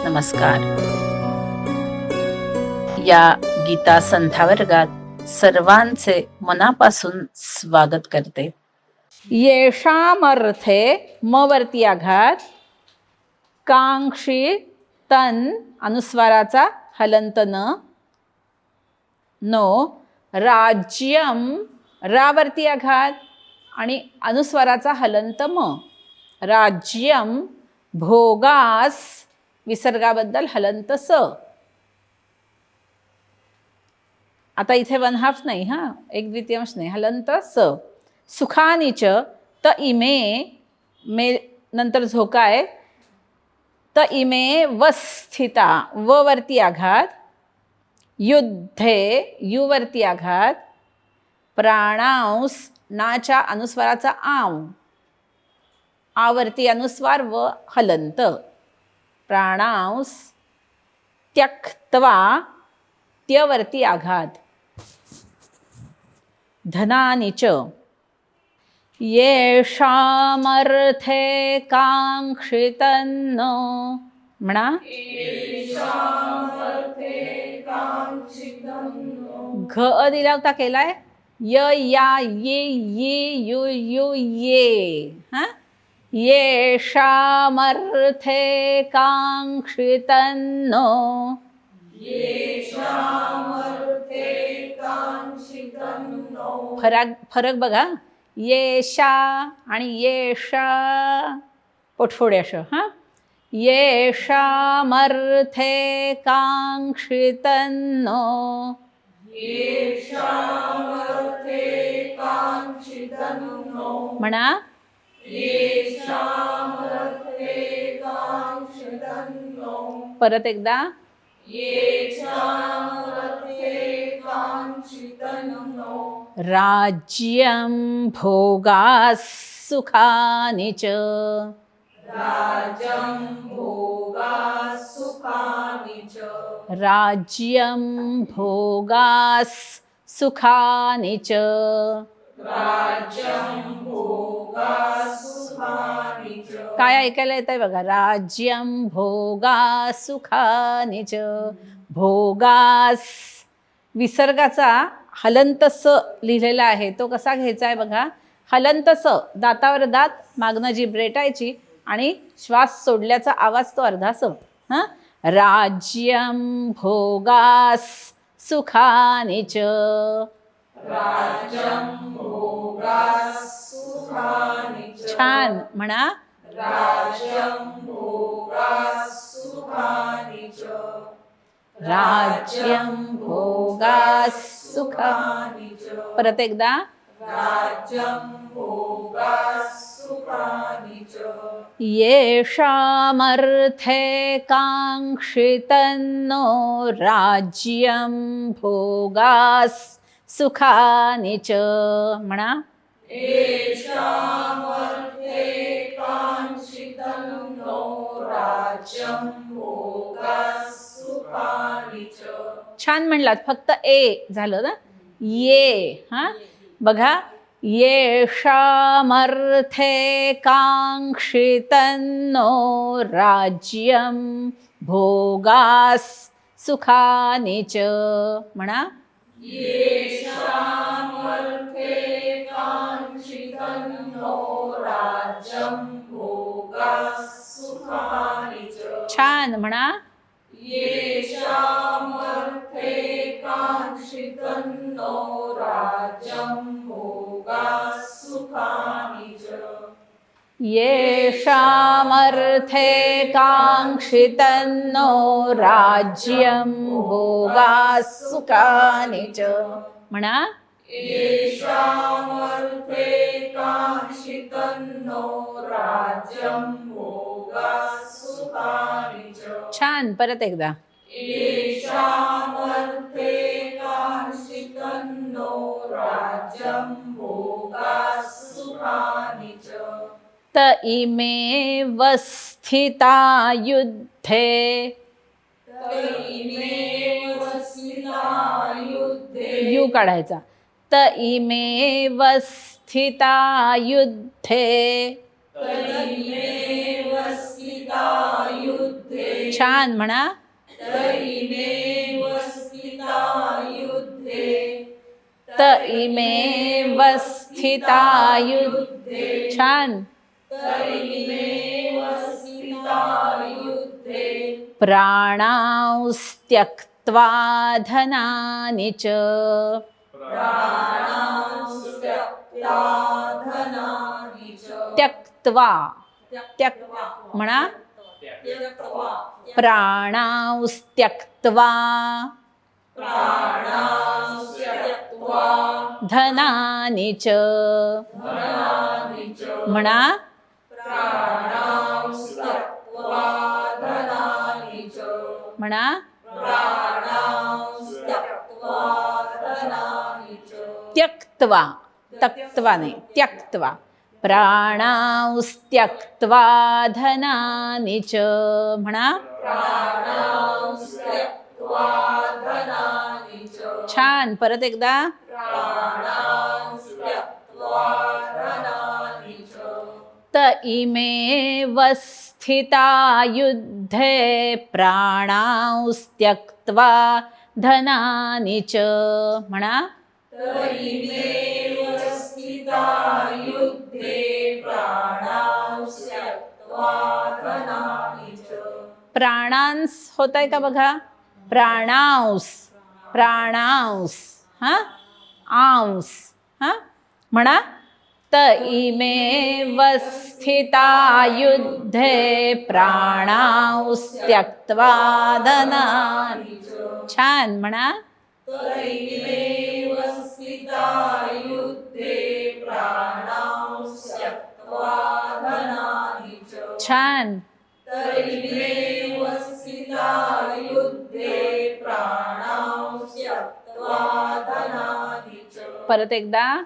नमस्कार. या गीता संध्या वर्गात सर्वांचे मनापासून स्वागत करते. येषामर्थे म वरती आघात, कांक्षी तन अनुस्वाराचा हलंत न, नो, राज्यम रावरती आघात आणि अनुस्वाराचा हलंत म, राज्यम भोगास विसर्गाबद्दल हलंत स. आता इथे 1/2 नाही, हा 1/2 नाही, हलंत स. सुखानीच त इमे, मे नंतर झोका आहे, त इमे वस्थिता व वरती आघात, युद्धे यू वरती आघात, प्राणांस नाच्या अनुस्वाराचा आव, आवरती अनुस्वार व हलंत, प्राणांस त्यक्त्वा त्यवरती आघात, धनानीच येषामर्थे कांक्षितन्न, म्हणा घ अ दिला होता केलाय, य या ये ये यु यु ये, हा, येषामर्थे कांक्षितन्न, फरक बघा, येशा आणि येशा पोटफोडे असं, हा, येषामर्थे कांक्षितन्न, म्हणा परत एकदा, राज्यं भोगास सुखानि च, राज्यं भोगास सुखानि च, काय ऐकायला येत आहे बघा, राज्यं भोगास सुखानि च, भोगास विसर्गाचा हलंत स लिहिलेला आहे, तो कसा घ्यायचा आहे बघा, हलंत स, दातावर दात, मागनं जीभ रेटायची आणि श्वास सोडल्याचा आवाज तो अर्धा स, हा, राज्यं भोगास सुखानि च, छान, म्हणा राज्यं भोगास सुखानि च, परत एकदा, येषामर्थे कांक्षितन्नो राज्यं भोगास सुखानि च, म्हणा छान म्हणलात, फक्त ए झालं ना, ये, हा बघा, येषामर्थे कांक्षितन्नो राज्यं भोगास सुखानि च, म्हणा छान, म्हणा येषामर्थे कांक्षितन्नो राज्यं भोगास सुखानि च, म्हणा छान, परत एकदा, त इमे वस्थिता युद्धे, यू काढायचा, त इमे वस्थिता युद्धे, छान म्हणा. त इमेव स्थिता युद्धे. छान. प्राणांस्त्यक्त्वा धनानि च. त्यक्त्वा. म्हणा. प्राणांस्त्यक्त्वा धनानि च. म्हणा. म्हणा. त्यक्त्वा. त्यक्त्वा नाही, त्यक्त्वा. प्राणांस्त्यक्त्वा धनानि च. म्हणा. छान. परत एकदा. त इमेव स्थिता युद्धे प्राणांस्त्यक्त्वा धनानि च. म्हणा. प्राणांस होतंय का बघा. प्राणांस. प्राणांस. हा. आंस. हा. म्हणा. त इमेव स्थिता युद्धे प्राणांस्त्यक्त्वा धनानि. छान. म्हणा. छान. परत एकदा.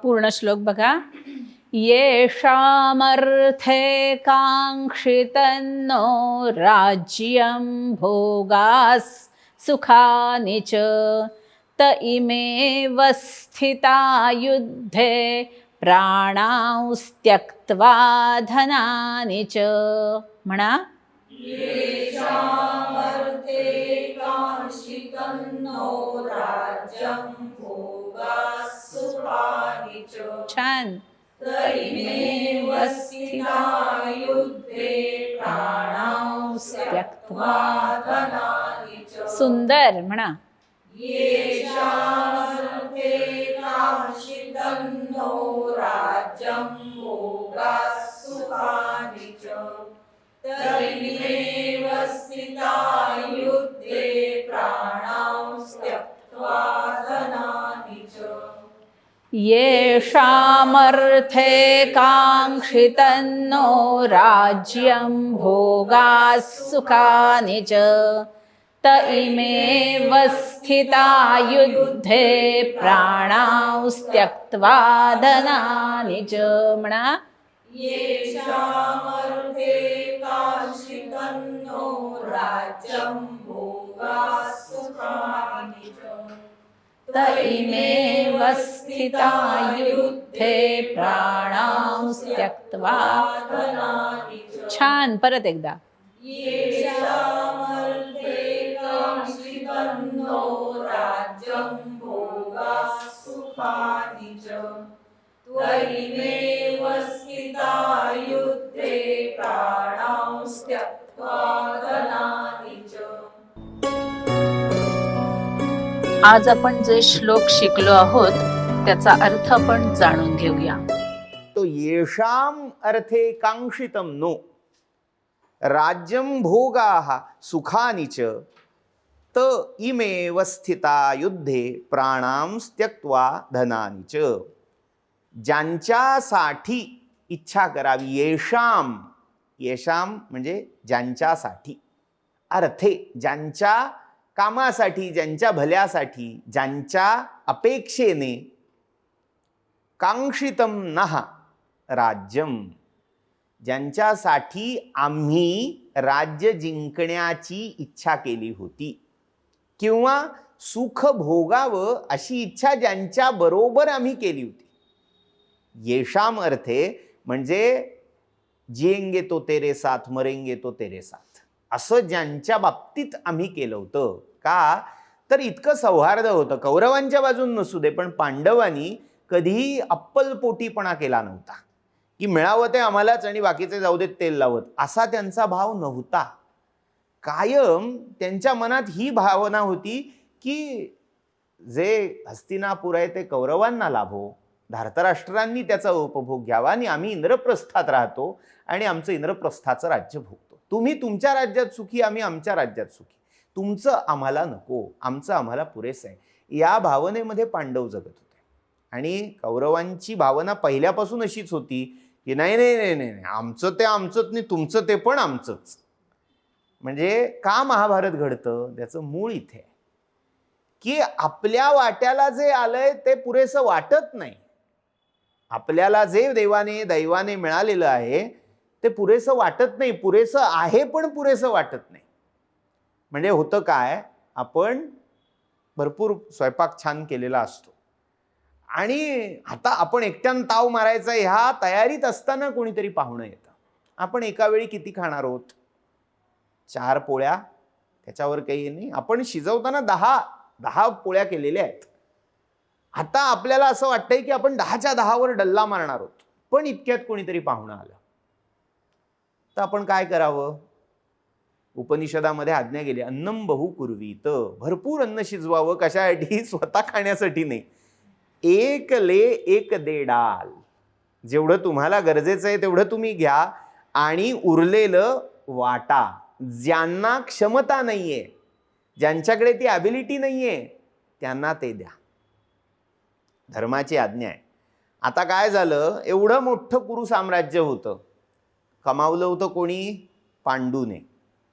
पूर्ण श्लोक बघा. येषामर्थे काङ्क्षितन्नो राज्यं भोगास् सुखानि च त इमेव स्थिता युद्धे प्राणांस्त्यक्त्वा धनानि च. म्हणा. छान. सुंदर. म्हणा. येषामर्थे काङ्क्षितन्नो राज्यं भोगास् सुखानि च त इमेव स्थिता युद्धे प्राणांस्त्यक्त्वा धनानि च. म्हणा. त इमेव स्थिता युद्धे प्राणांस्त्यक्त्वा. छान. परत एकदा. आज आपण जे श्लोक शिकलो आहोत त्याचा अर्थ आपण जाणून घेऊया. तो येषाम अर्थे कांक्षितम नो राज्यं भोगाः सुखानि च त इमेव स्थिता युद्धे प्राणांस्त्यक्त्वा धनानि च. ज्यांच्यासाठी इच्छा करावी. येषाम. येषाम म्हणजे ज्यांच्यासाठी. अर्थे ज्यांच्या कामासाठी, ज्यांच्या भल्यासाठी, ज्यांच्या अपेक्षेने. कांक्षितम नः राज्यम. ज्यांच्यासाठी आम्ही राज्य जिंकण्याची इच्छा केली होती. किंवा सुख भोगावं अशी इच्छा ज्यांच्या बरोबर आम्ही केली होती. येशाम अर्थे म्हणजे जिएंगे तो तेरे साथ मरेंगे तो तेरे साथ, असं ज्यांच्या बाबतीत आम्ही केलं होतं. का तर इतकं सौहार्द होतं. कौरवांच्या बाजून नसू दे, पण पांडवांनी कधीही अप्पलपोटीपणा केला नव्हता की मिळावं ते आम्हालाच आणि बाकीचे जाऊ देत तेल लावत, असा त्यांचा भाव नव्हता. कायम त्यांच्या मनात ही भावना होती की जे हस्तिनापूर आहे ते कौरवांना लाभो, धार्तराष्ट्रांनी त्याचा उपभोग घ्यावा आणि आम्ही इंद्रप्रस्थात राहतो आणि आमचं इंद्रप्रस्थाचं राज्य भोगतो. तुम्ही तुमच्या राज्यात सुखी, आम्ही आमच्या राज्यात सुखी, तुमचं आम्हाला नको, आमचं आम्हाला पुरेसं आहे, या भावनेमध्ये पांडव जगत होते. आणि कौरवांची भावना पहिल्यापासून अशीच होती की नाही नाही नाही नाही, आमचं ते आमचंच नाही, तुमचं ते पण आमचंच. म्हणजे का महाभारत घडतं त्याचं मूळ इथे आहे की आपल्या वाट्याला जे आलंय ते पुरेसं वाटत नाही. आपल्याला जे दैवाने मिळालेलं आहे ते पुरेसं वाटत नाही, पुरेसं आहे पण पुरेसं वाटत नाही. म्हणजे होतं काय, आपण भरपूर स्वयंपाक छान केलेला असतो आणि आता आपण एकट्यानं ताव मारायचा ह्या तयारीत असताना कोणीतरी पाहुणं येतं. आपण एका वेळी किती खाणार आहोत? 4 पोळ्या, त्याच्यावर काही नाही. आपण शिजवताना 10 पोळ्या केलेल्या आहेत. आता आपल्याला असं वाटतंय की आपण 10च्या 10वर डल्ला मारणार आहोत, पण इतक्यात कोणीतरी पाहुणं आलं. तर आपण काय करावं? उपनिषदामध्ये आज्ञा गेली, अन्नम बहु कुर्वीत, भरपूर अन्न शिजवावं. कशासाठी? स्वतः खाण्यासाठी नाही. एक ले एक दे डाल, जेवढं तुम्हाला गरजेचं आहे तेवढं तुम्ही घ्या आणि उरलेलं वाटा. ज्यांना क्षमता नाहीये, ज्यांच्याकडे ती ॲबिलिटी नाहीये, त्यांना ते द्या. धर्माची आज्ञा आहे. आता काय झालं, एवढं मोठं कुरु साम्राज्य होतं, कमावलं होतं कोणी? पांडूने.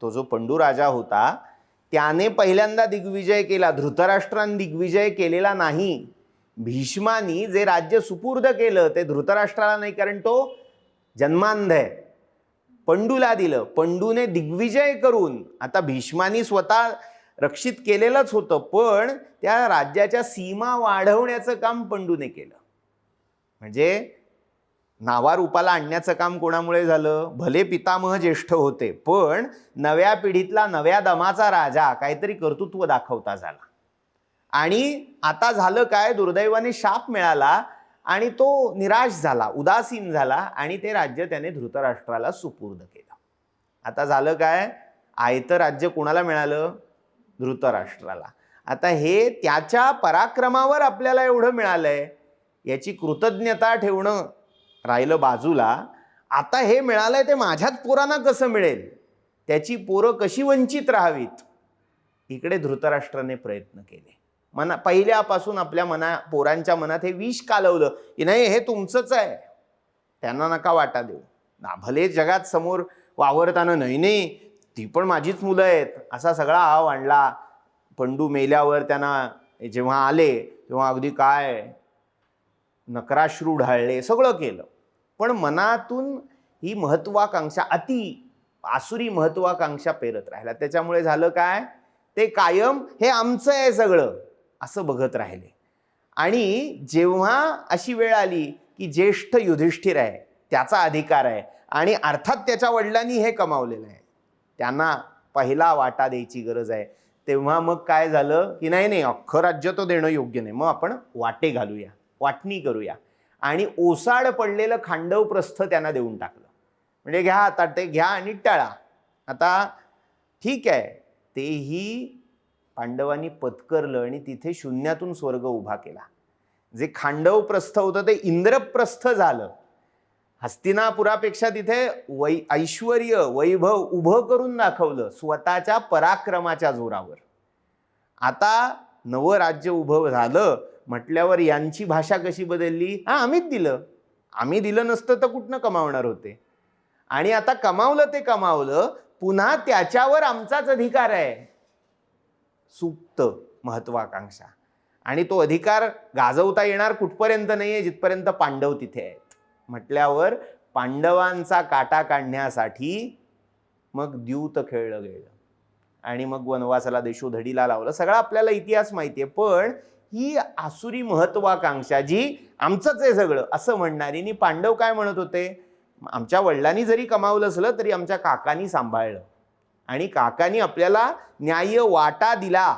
तो जो पंडू राजा होता त्याने पहिल्यांदा दिग्विजय केला. धृतराष्ट्राने दिग्विजय केलेला नाही. भीष्मानी जे राज्य सुपूर्द केलं ते धृतराष्ट्राला नाही, कारण तो जन्मांध आहे. पंडूला दिलं. पंडूने दिग्विजय करून, आता भीष्मानी स्वतः रक्षित केलेलंच होतं, पण त्या राज्याच्या सीमा वाढवण्याचं काम पंडूने केलं. म्हणजे नावारूपाला आणण्याचं काम कोणामुळे झालं? भले पितामह ज्येष्ठ होते, पण नव्या पिढीतला नव्या दमाचा राजा काहीतरी कर्तृत्व दाखवता झाला. आणि आता झालं काय, दुर्दैवाने शाप मिळाला आणि तो निराश झाला, उदासीन झाला आणि ते राज्य त्याने धृतराष्ट्राला सुपूर्द केलं. आता झालं काय, आयतं राज्य कोणाला मिळालं? धृतराष्ट्राला. आता हे त्याच्या पराक्रमावर आपल्याला एवढं मिळालंय, याची कृतज्ञता ठेवणं राहिलं बाजूला. आता हे मिळालंय ते माझ्याच पोरांना कसं मिळेल, त्याची पोरं कशी वंचित राहावीत, इकडे धृतराष्ट्राने प्रयत्न केले. पहिल्यापासून आपल्या पोरांच्या मनात हे विष कालवलं की नाही, हे तुमचंच आहे, त्यांना नका वाटा देऊ. भले जगात समोर वावरताना नाही नाही ती पण माझीच मुलं आहेत, असा सगळा आव आणला. पंडू मेल्यावर त्यांना जेव्हा आले तेव्हा अगदी काय नकराश्रू ढाळले, सगळं केलं, पण मनातून ही महत्वाकांक्षा, आसुरी महत्वाकांक्षा पेरत राहिला. त्याच्यामुळे झालं काय, ते कायम हे आमचं आहे सगळं असं बघत राहिले. आणि जेव्हा अशी वेळ आली की ज्येष्ठ युधिष्ठिर आहे, त्याचा अधिकार आहे आणि अर्थात त्याच्या वडिलांनी हे कमावलेलं आहे, त्यांना पहिला वाटा द्यायची गरज आहे, तेव्हा मग काय झालं की नाही नाही, अख्खं राज्य तो देणं योग्य नाही, मग आपण वाटे घालूया, वाटणी करूया. आणि ओसाड पडलेलं खांडव प्रस्थ त्यांना देऊन टाकलं. म्हणजे घ्या आता, ते घ्या आणि टाळा. आता ठीक आहे, तेही पांडवांनी पत्करलं आणि तिथे शून्यातून स्वर्ग उभा केला. जे खांडव प्रस्थ होतं ते इंद्रप्रस्थ झालं. हस्तिनापुरापेक्षा तिथे ऐश्वर्य वैभव उभं करून दाखवलं स्वतःच्या पराक्रमाच्या जोरावर. आता नवं राज्य उभं झालं म्हटल्यावर यांची भाषा कशी बदलली, आम्हीच दिलं, आम्ही दिलं नसतं तर कुठनं कमावणार होते. आणि आता कमावलं ते कमावलं, पुन्हा त्याच्यावर आमचाच अधिकार आहे. सुप्त महत्वाकांक्षा. आणि तो अधिकार गाजवता येणार कुठपर्यंत नाहीये, जिथपर्यंत पांडव तिथे आहेत म्हटल्यावर पांडवांचा काटा काढण्यासाठी मग द्यूत खेळलं गेलं. आणि मग वनवासाला देशोधडीला लावलं, सगळा आपल्याला इतिहास माहिती आहे. पण ही आसुरी महत्वाकांक्षा जी आमचंच आहे सगळं असं म्हणणारी, आणि पांडव काय म्हणत होते, आमच्या वडिलांनी जरी कमावलं असलं तरी आमच्या काकांनी सांभाळलं आणि काकांनी आपल्याला न्याय्य वाटा दिला,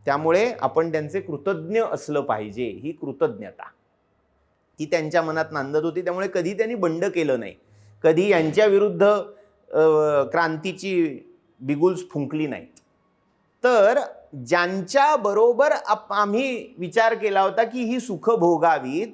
त्यामुळे आपण त्यांचे कृतज्ञ असलं पाहिजे. ही कृतज्ञता ती त्यांच्या मनात नांदत होती. त्यामुळे कधी त्यांनी बंड केलं नाही, कधी यांच्या विरुद्ध क्रांतीची बिगुल्स फुंकली नाहीत. तर ज्यांच्या बरोबर आम्ही विचार केला होता की ही सुख भोगावीत,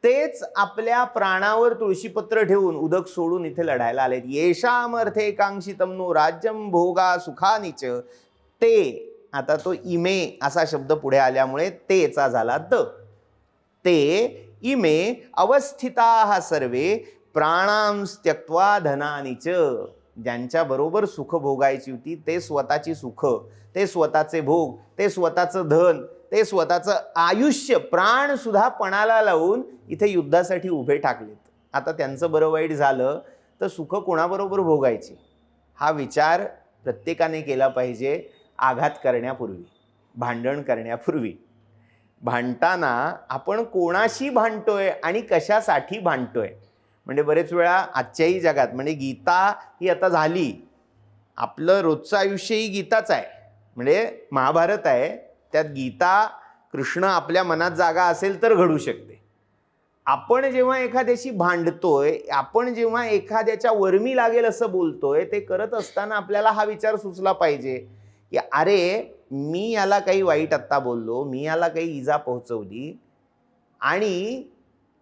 तेच आपल्या प्राणावर तुळशीपत्र ठेवून उदक सोडून इथे लढायला आलेत. येषाम अर्थे कांक्षितम नो राज्यम भोगा सुखानिच. ते, आता तो इमे असा शब्द पुढे आल्यामुळे तेचा झाला ते इमे अवस्थिता सर्वे प्राणां त्यक्त्वा धनानिच. ज्यांच्या बरोबर सुख भोगायची होती ते स्वतःची सुख, ते स्वतःचे भोग, ते स्वतःचं धन, ते स्वतःचं आयुष्य, प्राण सुद्धा पणाला लावून इथे युद्धासाठी उभे टाकलेत. आता त्यांचं बरं वाईट झालं तर सुख कोणाबरोबर भोगायची हा विचार प्रत्येकाने केला पाहिजे. आघात करण्यापूर्वी, भांडण करण्यापूर्वी, भांडताना आपण कोणाशी भांडतोय आणि कशासाठी भांडतोय. म्हणजे बरेच वेळा आजच्याही जगात, म्हणजे गीता ही आता झाली, आपलं रोजचं आयुष्य ही गीताच आहे. म्हणजे महाभारत आहे, त्यात गीता, कृष्ण आपल्या मनात जागा असेल तर घडू शकते. आपण जेव्हा एखाद्याशी भांडतोय, आपण जेव्हा एखाद्याच्या वर्मी लागेल असं बोलतोय, ते करत असताना आपल्याला हा विचार सुचला पाहिजे की अरे, मी याला काही वाईट आत्ता बोललो, मी याला काही इजा पोहोचवली आणि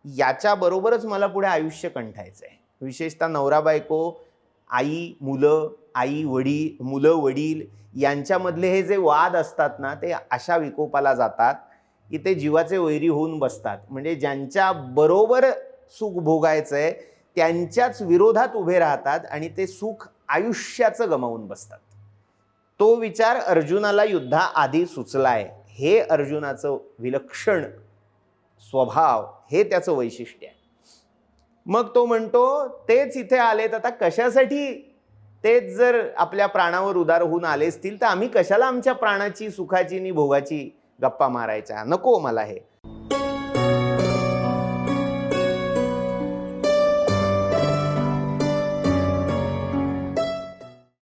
याच्याबरोबरच मला पुढे आयुष्य कंठायचं आहे. विशेषतः नवरा बायको, आई मुलं, आई वडील, मुलं वडील यांच्यामधले हे जे वाद असतात ना, ते अशा विकोपाला जातात की ते जीवाचे वैरी होऊन बसतात. म्हणजे ज्यांच्या बरोबर सुख भोगायचं आहे त्यांच्याच विरोधात उभे राहतात आणि ते सुख आयुष्याचं गमावून बसतात. तो विचार अर्जुनाला युद्धाआधी सुचलाय. हे अर्जुनाचं विलक्षण स्वभाव, हे त्याचं वैशिष्ट्य आहे. मग तो म्हणतो तेच इथे आलेत, आता कशासाठी? तेच जर आपल्या प्राणावर उदार होऊन आले असतील तर आम्ही कशाला आमच्या प्राणाची, सुखाची आणि भोगाची गप्पा मारायच्या? नको मला हे.